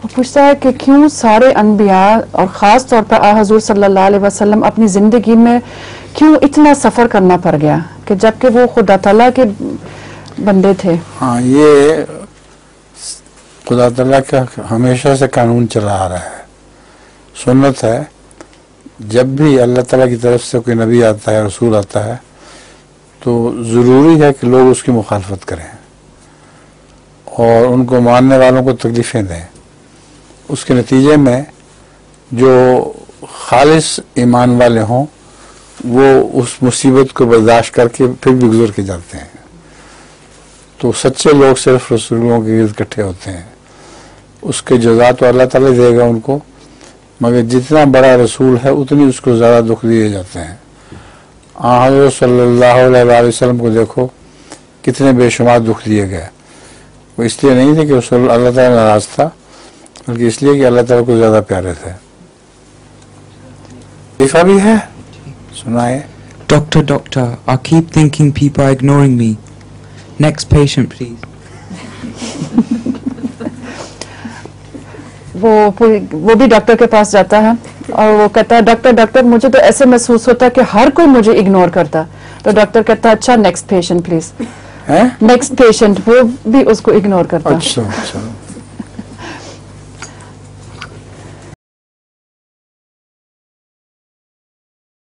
وہ پوچھتا ہے کہ کیوں سارے انبیاء اور خاص طور پر حضور صلی اللہ علیہ وسلم اپنی زندگی میں کیوں اتنا سفر کرنا پڑ گیا کہ جبکہ وہ خدا تعالیٰ کے بندے تھے. ہاں، یہ خدا تعالیٰ کا ہمیشہ سے قانون چلا آ رہا ہے، سنت ہے. جب بھی اللہ تعالیٰ کی طرف سے کوئی نبی آتا ہے، رسول آتا ہے، تو ضروری ہے کہ لوگ اس کی مخالفت کریں اور ان کو ماننے والوں کو تکلیفیں دیں. اس کے نتیجے میں جو خالص ایمان والے ہوں وہ اس مصیبت کو برداشت کر کے پھر بھی گزر کے جاتے ہیں. تو سچے لوگ صرف رسولوں کے گرد اکٹھے ہوتے ہیں. اس کے جزا تو اللہ تعالیٰ دے گا ان کو، مگر جتنا بڑا رسول ہے اتنی اس کو زیادہ دکھ دیے جاتے ہیں. حضرت صلی اللہ علیہ وسلم کو دیکھو کتنے بے شمار دکھ دیے گئے. وہ اس لیے نہیں تھے کہ اللہ تعالیٰ ناراض تھا، بلکہ اس لیے کہ اللہ تعالیٰ کو زیادہ پیارے تھے. لکھا بھی ہے، سنائے. Doctor, I keep thinking people are ignoring me. Next patient, please. وہ بھی ڈاکٹر کے پاس جاتا ہے اور وہ کہتا ہے ڈاکٹر مجھے تو ایسے محسوس ہوتا ہے کہ ہر کوئی مجھے اگنور کرتا. تو ڈاکٹر کہتا ہے اچھا next patient please. Next patient وہ بھی اس کو اگنور کرتا. اچھا